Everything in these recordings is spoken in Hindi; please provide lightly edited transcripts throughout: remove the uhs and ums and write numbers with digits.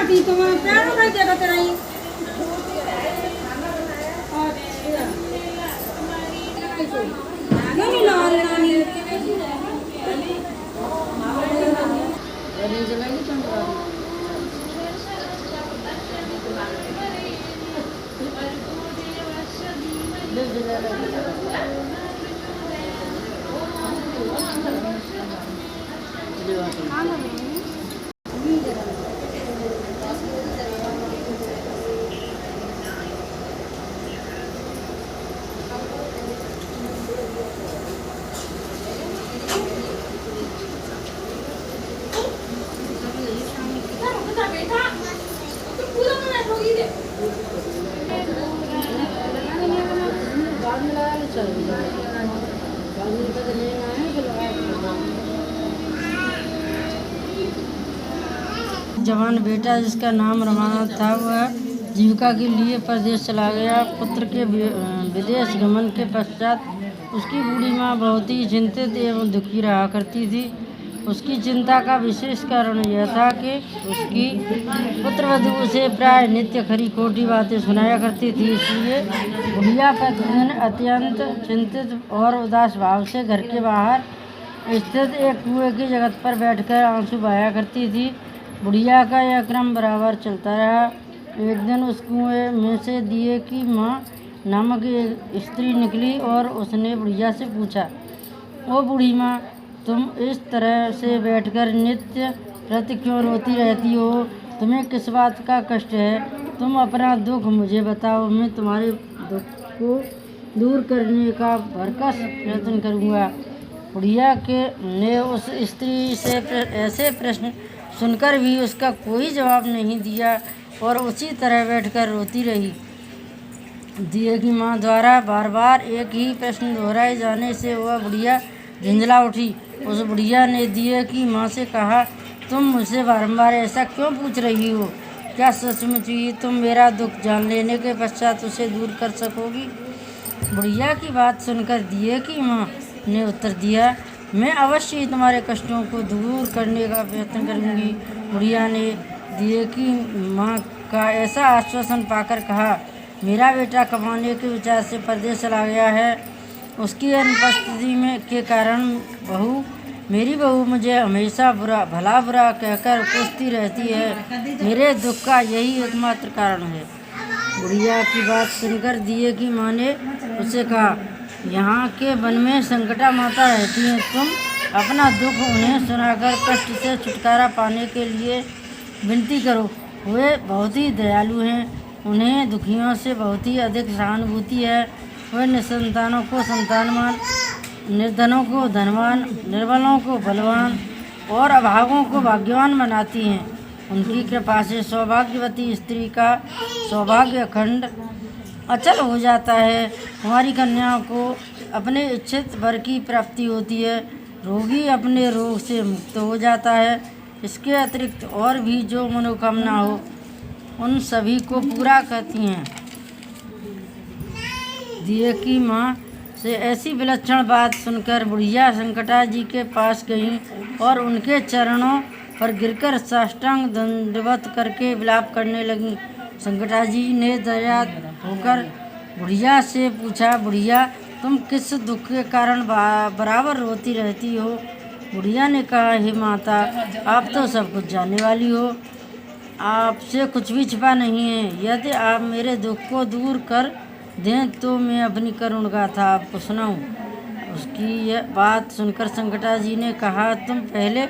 थी तुम प्राणों का जगत रही। क्यों नहीं ला रहे नानी? जवान बेटा जिसका नाम रमानाथ था वह जीविका के लिए परदेश चला गया। पुत्र के विदेश गमन के पश्चात उसकी बूढ़ी माँ बहुत ही चिंतित एवं दुखी रहा करती थी। उसकी चिंता का विशेष कारण यह था कि उसकी पुत्रवधू उसे प्राय नित्य खरी खोटी बातें सुनाया करती थी। इसलिए बुढ़िया प्रतिदिन अत्यंत चिंतित और उदास भाव से घर के बाहर स्थित एक कुएं की जगह पर बैठकर आंसू बहाया करती थी। बुढ़िया का यह क्रम बराबर चलता रहा। एक दिन उस कुएं में से दिए की माँ नामक एक स्त्री निकली और उसने बुढ़िया से पूछा, ओ बूढ़ी माँ, तुम इस तरह से बैठकर नित्य प्रति क्यों रोती रहती हो? तुम्हें किस बात का कष्ट है? तुम अपना दुख मुझे बताओ, मैं तुम्हारे दुख को दूर करने का भरसक प्रयत्न करूँगा। बुढ़िया ने उस स्त्री से ऐसे प्रश्न सुनकर भी उसका कोई जवाब नहीं दिया और उसी तरह बैठकर रोती रही। दिए की माँ द्वारा बार बार एक ही प्रश्न दोहराए जाने से वह बुढ़िया झुंझला उठी। उस बुढ़िया ने दिए की माँ से कहा, तुम मुझसे बारंबार ऐसा क्यों पूछ रही हो? क्या सचमुच ही तुम मेरा दुख जान लेने के पश्चात उसे दूर कर सकोगी? बुढ़िया की बात सुनकर दिए की माँ ने उत्तर दिया, मैं अवश्य ही तुम्हारे कष्टों को दूर करने का प्रयत्न करूंगी। बुढ़िया ने दिए की माँ का ऐसा आश्वासन पाकर कहा, मेरा बेटा कमाने के विचार से परदेश चला गया है। उसकी अनुपस्थिति के कारण मेरी बहू मुझे हमेशा भला बुरा कहकर कोसती रहती है। मेरे दुख का यही एकमात्र कारण है। बुढ़िया की बात सुनकर दिए की माँ ने उससे कहा, यहाँ के वन में संकटा माता रहती हैं। तुम अपना दुख उन्हें सुनाकर कष्ट से छुटकारा पाने के लिए विनती करो। वे बहुत ही दयालु हैं। उन्हें दुखियों से बहुत ही अधिक सहानुभूति है। वे निसंतानों को संतानवान, निर्धनों को धनवान, निर्बलों को बलवान और अभागों को भाग्यवान बनाती हैं। उनकी कृपा से सौभाग्यवती स्त्री का सौभाग्य अखंड अचल हो जाता है। हमारी कन्याओं को अपने इच्छित वर की प्राप्ति होती है। रोगी अपने रोग से मुक्त हो जाता है। इसके अतिरिक्त और भी जो मनोकामना हो उन सभी को पूरा करती हैं। दिए की माँ से ऐसी विलक्षण बात सुनकर बुढ़िया संकटा जी के पास गई और उनके चरणों पर गिरकर साष्टांग दंडवत करके विलाप करने लगी। संकटा जी ने दया होकर बुढ़िया से पूछा, बुढ़िया, तुम किस दुख के कारण बराबर रोती रहती हो? बुढ़िया ने कहा, हे माता, आप तो सब कुछ जानने वाली हो। आपसे कुछ भी छिपा नहीं है। यदि आप मेरे दुख को दूर कर दें तो मैं अपनी करुण गाथा आपको सुनाऊं। उसकी यह बात सुनकर संकटा जी ने कहा, तुम पहले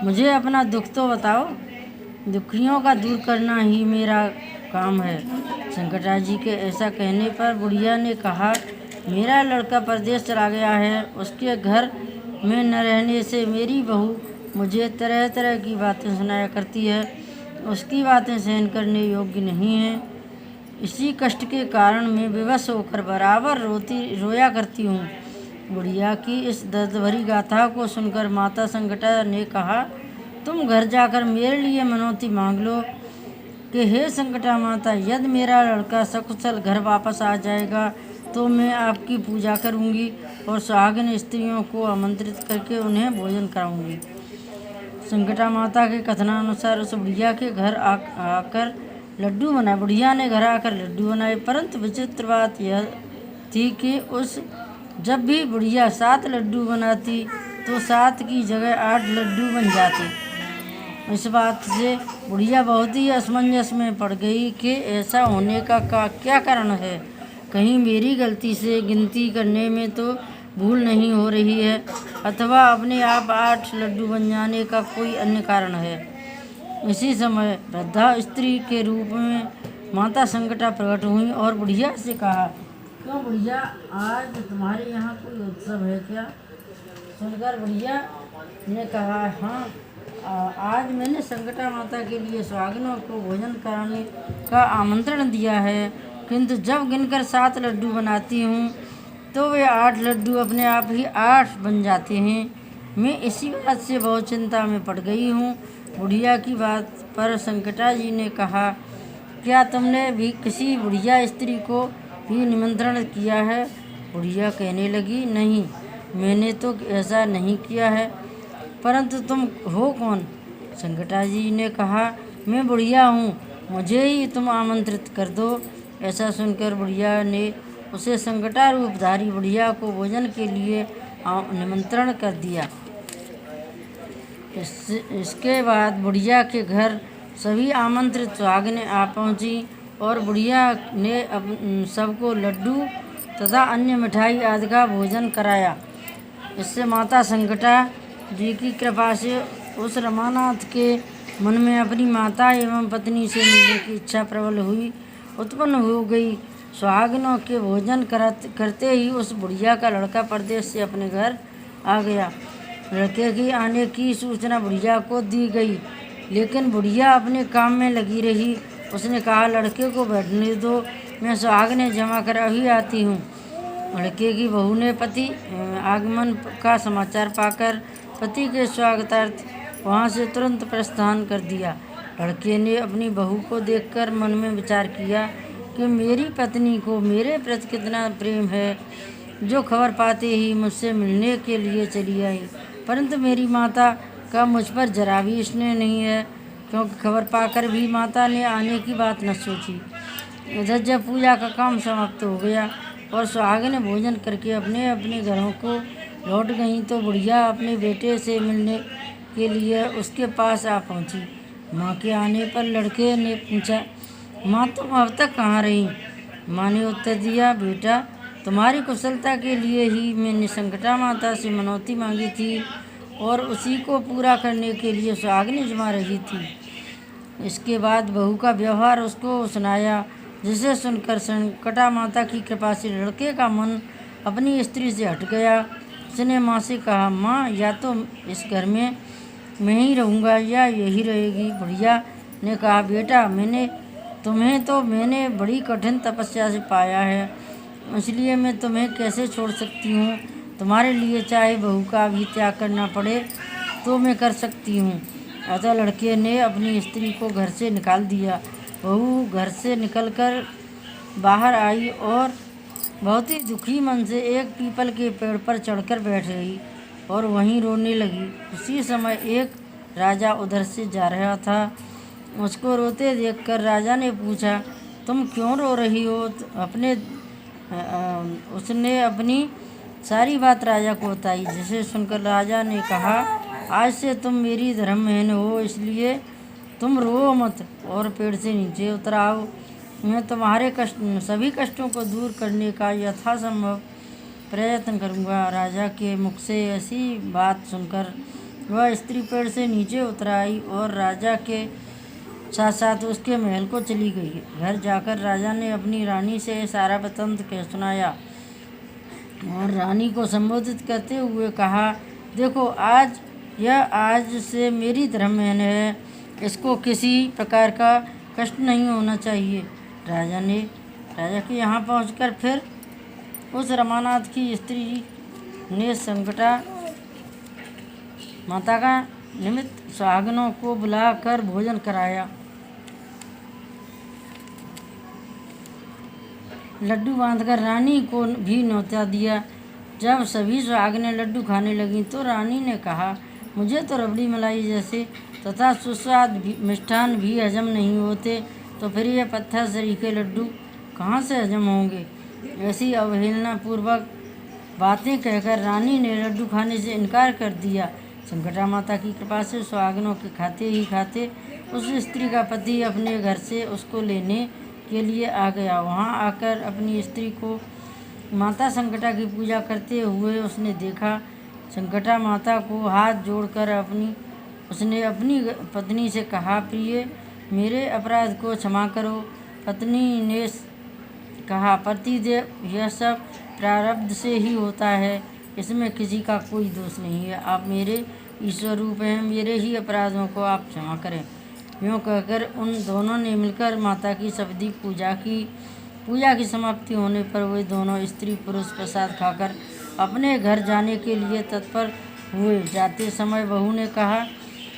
मुझे अपना दुख तो बताओ। दुखियों का दूर करना ही मेरा काम है। संकटा जी के ऐसा कहने पर बुढ़िया ने कहा, मेरा लड़का परदेश चला गया है। उसके घर में न रहने से मेरी बहू मुझे तरह तरह की बातें सुनाया करती है। उसकी बातें सहन करने योग्य नहीं है। इसी कष्ट के कारण मैं विवश होकर बराबर रोया करती हूँ। बुढ़िया की इस दर्द भरी गाथा को सुनकर माता संकटा ने कहा, तुम घर जाकर मेरे लिए मनौती मांग लो कि हे संकटा माता, यदि मेरा लड़का सकुशल घर वापस आ जाएगा तो मैं आपकी पूजा करूँगी और सुहागिन स्त्रियों को आमंत्रित करके उन्हें भोजन कराऊँगी। संकटा माता के कथनानुसार उस बुढ़िया के घर आकर लड्डू बनाए। बुढ़िया ने घर आकर लड्डू बनाए, परंतु विचित्र बात यह थी कि जब भी बुढ़िया 7 लड्डू बनाती तो 7 की जगह 8 लड्डू बन जाते। इस बात से बुढ़िया बहुत ही असमंजस में पड़ गई कि ऐसा होने का क्या कारण है। कहीं मेरी गलती से गिनती करने में तो भूल नहीं हो रही है, अथवा अपने आप 8 लड्डू बन जाने का कोई अन्य कारण है। इसी समय वृद्धा स्त्री के रूप में माता संकटा प्रकट हुई और बुढ़िया से कहा, क्यों बुढ़िया, आज तुम्हारे यहाँ कोई उत्सव है क्या? सुनकर बुढ़िया ने कहा, हाँ, आज मैंने संकटा माता के लिए सुहागिनों को भोजन कराने का आमंत्रण दिया है, किंतु जब गिनकर 7 लड्डू बनाती हूँ तो वे 8 लड्डू अपने आप ही 8 बन जाते हैं। मैं इसी बात से बहुत चिंता में पड़ गई हूँ। बुढ़िया की बात पर संकटा जी ने कहा, क्या तुमने भी किसी बुढ़िया स्त्री को भी निमंत्रण किया है? बुढ़िया कहने लगी, नहीं, मैंने तो ऐसा नहीं किया है, परंतु तुम हो कौन? संकटा जी ने कहा, मैं बुढ़िया हूँ, मुझे ही तुम आमंत्रित कर दो। ऐसा सुनकर बुढ़िया ने उसे संकटा रूपधारी बुढ़िया को भोजन के लिए निमंत्रण कर दिया। इसके बाद बुढ़िया के घर सभी आमंत्रित सुहागिनें आ पहुँची और बुढ़िया ने सबको लड्डू तथा अन्य मिठाई आदि का भोजन कराया। इससे माता संकटा जी की कृपा से उस रमानाथ के मन में अपनी माता एवं पत्नी से मिलने की इच्छा प्रबल उत्पन्न हो गई। सुहागिनों के भोजन करते ही उस बुढ़िया का लड़का परदेश से अपने घर आ गया। लड़के की आने की सूचना बुढ़िया को दी गई, लेकिन बुढ़िया अपने काम में लगी रही। उसने कहा, लड़के को बैठने दो, मैं सुहागिनें जमा कर अभी आती हूँ। लड़के की बहू ने पति आगमन का समाचार पाकर पति के स्वागतार्थ वहाँ से तुरंत प्रस्थान कर दिया। लड़के ने अपनी बहू को देखकर मन में विचार किया कि मेरी पत्नी को मेरे प्रति कितना प्रेम है, जो खबर पाते ही मुझसे मिलने के लिए चली आई। परंतु मेरी माता का मुझ पर जरा भी स्नेह नहीं है, क्योंकि खबर पाकर भी माता ने आने की बात न सोची। इधर जब पूजा का काम समाप्त हो गया और सुहागिनें भोजन करके अपने अपने घरों को लौट गईं, तो बुढ़िया अपने बेटे से मिलने के लिए उसके पास आ पहुंची। माँ के आने पर लड़के ने पूछा, माँ तुम अब तक कहाँ रही? माँ ने उत्तर दिया, बेटा, तुम्हारी कुशलता के लिए ही मैंने संकटा माता से मनौती मांगी थी और उसी को पूरा करने के लिए सुहागिनें जमा रही थी। इसके बाद बहू का व्यवहार उसको सुनाया, जिसे सुनकर संकटा माता की कृपा से लड़के का मन अपनी स्त्री से हट गया। उसने माँ से कहा, माँ, या तो इस घर में मैं ही रहूँगा या यही रहेगी। बुढ़िया ने कहा, बेटा, मैंने बड़ी कठिन तपस्या से पाया है, इसलिए मैं तुम्हें कैसे छोड़ सकती हूँ। तुम्हारे लिए चाहे बहू का भी त्याग करना पड़े तो मैं कर सकती हूँ। अतः लड़के ने अपनी स्त्री को घर से निकाल दिया। बहू घर से निकलकर बाहर आई और बहुत ही दुखी मन से एक पीपल के पेड़ पर चढ़कर बैठ गई और वहीं रोने लगी। उसी समय एक राजा उधर से जा रहा था। उसको रोते देखकर राजा ने पूछा, तुम क्यों रो रही हो? उसने अपनी सारी बात राजा को बताई, जिसे सुनकर राजा ने कहा, आज से तुम मेरी धर्मबहन हो, इसलिए तुम रो मत और पेड़ से नीचे उतर आओ। मैं तुम्हारे सभी कष्टों को दूर करने का यथासंभव प्रयत्न करूँगा। राजा के मुख से ऐसी बात सुनकर वह स्त्री पेड़ से नीचे उतर आई और राजा के साथ साथ उसके महल को चली गई। घर जाकर राजा ने अपनी रानी से सारा वृत्तांत कह सुनाया और रानी को संबोधित करते हुए कहा, देखो, आज से मेरी धर्मबहन है, इसको किसी प्रकार का कष्ट नहीं होना चाहिए। राजा के यहाँ पहुंचकर फिर उस रमानाथ की स्त्री ने संकटा माता का निमित्त सुहागिनों को बुलाकर भोजन कराया। लड्डू बांधकर रानी को भी न्योता दिया। जब सभी सुहागिनें लड्डू खाने लगीं तो रानी ने कहा, मुझे तो रबड़ी मलाई जैसे तथा सुस्वाद मिष्ठान भी हजम नहीं होते, तो फिर ये पत्थर सरीखे लड्डू कहाँ से हजम होंगे। ऐसी अवहेलना पूर्वक बातें कहकर रानी ने लड्डू खाने से इनकार कर दिया। संकटा माता की कृपा से सुहागनों के खाते ही खाते उस स्त्री का पति अपने घर से उसको लेने के लिए आ गया। वहाँ आकर अपनी स्त्री को माता संकटा की पूजा करते हुए उसने देखा। संकटा माता को हाथ जोड़कर उसने अपनी पत्नी से कहा, प्रिय, मेरे अपराध को क्षमा करो। पत्नी ने कहा, पतिदेव, यह सब प्रारब्ध से ही होता है, इसमें किसी का कोई दोष नहीं है। आप मेरे ईश्वर रूप हैं, मेरे ही अपराधों को आप क्षमा करें। यूँ कहकर उन दोनों ने मिलकर माता की शबदी पूजा की। पूजा की समाप्ति होने पर वे दोनों स्त्री पुरुष प्रसाद खाकर अपने घर जाने के लिए तत्पर हुए। जाते समय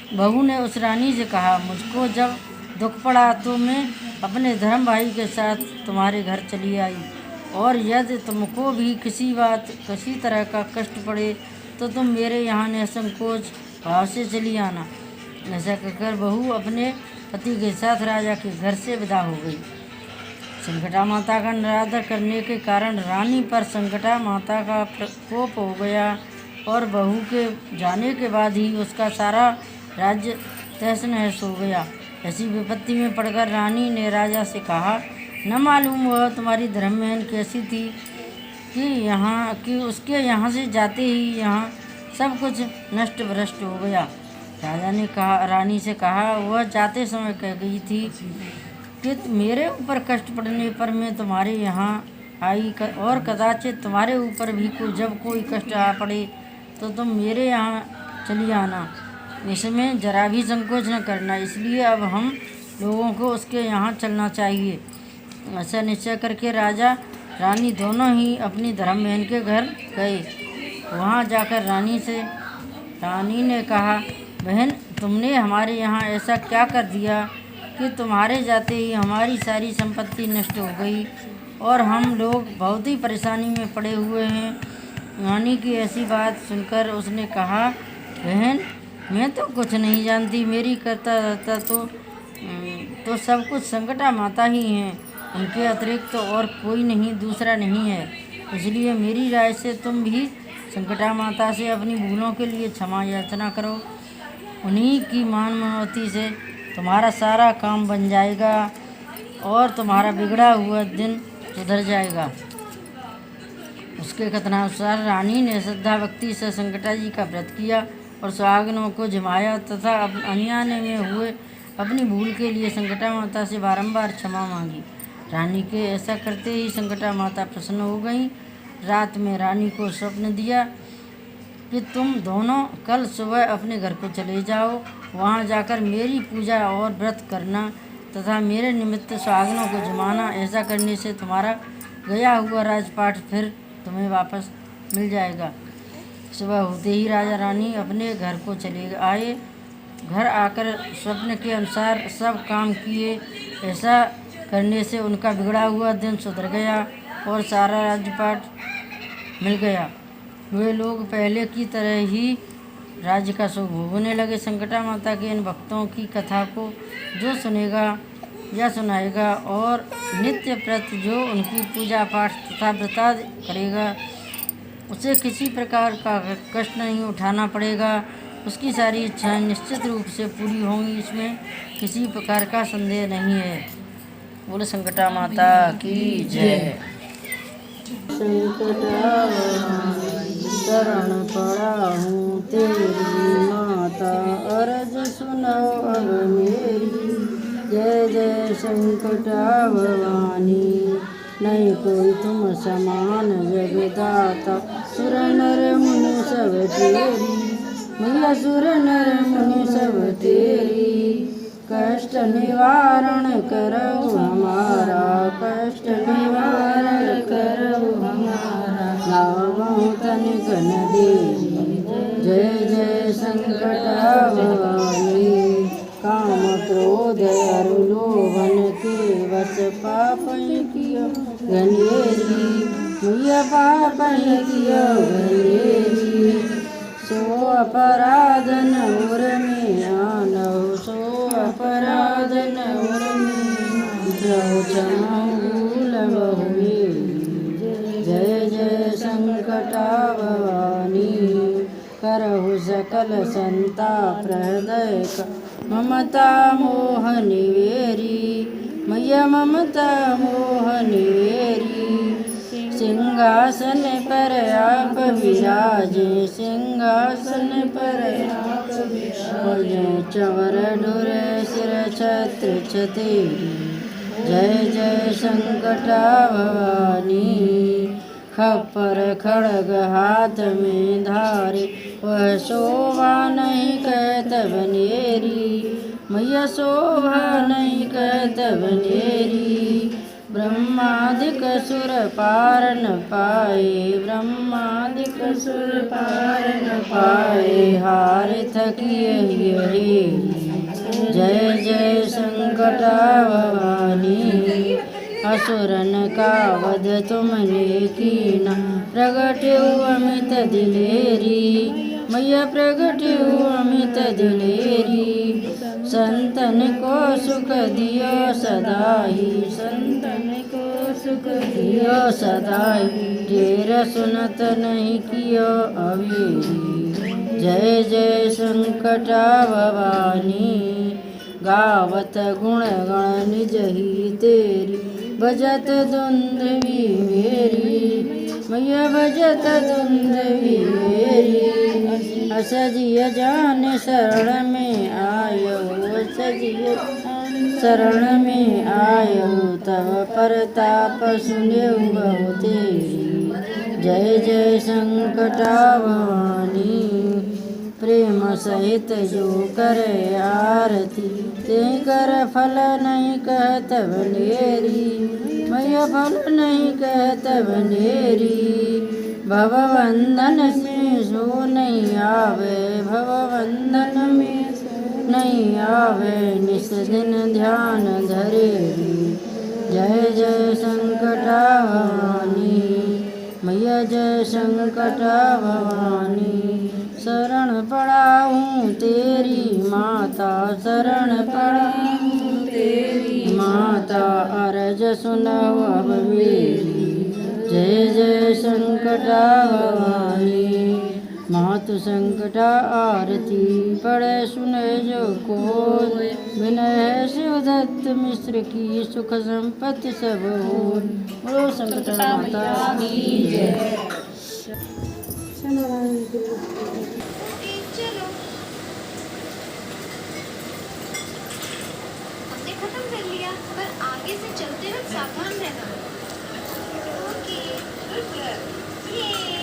बहू ने उस रानी से कहा, मुझको जब दुख पड़ा तो मैं अपने धर्म भाई के साथ तुम्हारे घर चली आई, और यदि तुमको भी किसी तरह का कष्ट पड़े तो तुम मेरे यहाँ निसंकोच भाव से चली आना। ऐसा कहकर बहू अपने पति के साथ राजा के घर से विदा हो गई। संकटा माता का निरादर करने के कारण रानी पर संकटा माता का प्रकोप हो गया, और बहू के जाने के बाद ही उसका सारा राज्य तहस नहस हो गया। ऐसी विपत्ति में पड़कर रानी ने राजा से कहा, न मालूम वह तुम्हारी धर्मबहन कैसी थी कि उसके यहाँ से जाते ही यहाँ सब कुछ नष्ट भ्रष्ट हो गया। राजा ने रानी से कहा, वह जाते समय कह गई थी कि मेरे ऊपर कष्ट पड़ने पर मैं तुम्हारे यहाँ आई, और कदाचित तुम्हारे ऊपर भी जब कोई कष्ट आ पड़े तो तुम मेरे यहाँ चली आना, इसमें जरा भी संकोच न करना। इसलिए अब हम लोगों को उसके यहाँ चलना चाहिए। ऐसा निश्चय करके राजा रानी दोनों ही अपनी धर्म बहन के घर गए। वहाँ जाकर रानी ने कहा, बहन, तुमने हमारे यहाँ ऐसा क्या कर दिया कि तुम्हारे जाते ही हमारी सारी संपत्ति नष्ट हो गई, और हम लोग बहुत ही परेशानी में पड़े हुए हैं। रानी की ऐसी बात सुनकर उसने कहा, बहन, मैं तो कुछ नहीं जानती, मेरी करता रहता तो सब कुछ संकटा माता ही हैं, उनके अतिरिक्त तो और कोई नहीं, दूसरा नहीं है। इसलिए मेरी राय से तुम भी संकटा माता से अपनी भूलों के लिए क्षमा याचना करो। उन्हीं की मान मनौती से तुम्हारा सारा काम बन जाएगा और तुम्हारा बिगड़ा हुआ दिन सुधर जाएगा। उसके कथनानुसार रानी ने श्रद्धा भक्ति से संकटा जी का व्रत किया और सुहागनों को जिमाया तथा अनजाने में हुए अपनी भूल के लिए संकटा माता से बारंबार क्षमा मांगी। रानी के ऐसा करते ही संकटा माता प्रसन्न हो गईं। रात में रानी को स्वप्न दिया कि तुम दोनों कल सुबह अपने घर को चले जाओ, वहाँ जाकर मेरी पूजा और व्रत करना तथा मेरे निमित्त सुहागनों को जमाना। ऐसा करने से तुम्हारा गया हुआ राजपाट फिर तुम्हें वापस मिल जाएगा। सुबह होते ही राजा रानी अपने घर को चले आए। घर आकर स्वप्न के अनुसार सब काम किए। ऐसा करने से उनका बिगड़ा हुआ दिन सुधर गया और सारा राजपाट मिल गया। वे लोग पहले की तरह ही राज्य का सुख भोगने लगे। संकटा माता के इन भक्तों की कथा को जो सुनेगा या सुनाएगा और नित्य प्रति जो उनकी पूजा पाठ तथा व्रत करेगा, उसे किसी प्रकार का कष्ट नहीं उठाना पड़ेगा। उसकी सारी इच्छाएं निश्चित रूप से पूरी होंगी, इसमें किसी प्रकार का संदेह नहीं है। बोले संकटा माता की जय। शरण पड़ा हूँ तेरी माता, अर्ज सुनो अब मेरी। जय जय संकटा भवानी, नहीं कोई तुम समान जगदाता। सुर नर मुनि सब तेरी, मैया सुर नर मुनि सब तेरी। कष्ट निवारण करो हमारा, कष्ट निवारण करो हमारा। नावों तनिक न देरी, जय जय संकटा भवानी। काम क्रोध अरु लोभन के वश पापन कियो गनेरी, मैया पापन कियो गनेरी। सो अपराध न उर्मी आनहु सो अपराध न उर्मी प्रभु चमूल बहुए जय जय संकटा भवानी करहु सकल संताप हृदय ममता मोह निवेरी मैया ममता मोह निवेरी सिंहासन पर आप विराजे सिंहासन पर आप विराजे चवर ढुर सिर छत्र छतेरी जय जय संकटा भवानी खप्पर खड़ग हाथ में धारे वह शोभा नहीं कहत बनेरी मैया शोभा नहीं कहत बनेरी ब्रह्मादिक सुर पार न पाए ब्रह्मादिक सुर पार न पाए हार थकिए हेरी जय जय संकटा भवानी असुरन का वध तुमने कीना प्रगट्यु अमित दिलेरी मैया प्रगट्यु अमित दिलेरी संतन को सुख दियो सदाई संतन को सुख दियो सदाई ढेर सुनत नहीं कियो अवेरी जय जय संकटा भवानी गावत गुण गण निज ही तेरी भजत धुंधवी मेरी मैया भजत धुंधवी मेरी असजिय जान शरण में आयो असजिय शरण में आयो तव परताप सुनेउ बहु तेरी जय जय संकटा भवानी प्रेम सहित जो करे आरती ते कर फल नहीं कहत बनेरी मैया फल नहीं कहत बनेरी भवबंधन में सो नहीं आवे भवबंधन में नहीं आवे निस दिन ध्यान धरेरी जय जय संकटा भवानी मैया जय संकटा भवानी शरण पड़ा हूँ तेरी माता शरण पड़ा हूँ तेरी माता अरज सुनो अब मेरी जय जय संकटा भवानी मातु संकटा आरती पढ़े सुने जो कोई विनय शिवदत्त मिश्र की सुख संपत्ति सब हो बोलो संकटा माता की जय। हमने खत्म कर लिया पर आगे से चलते वक्त सावधान रहना। Okay good girl. ये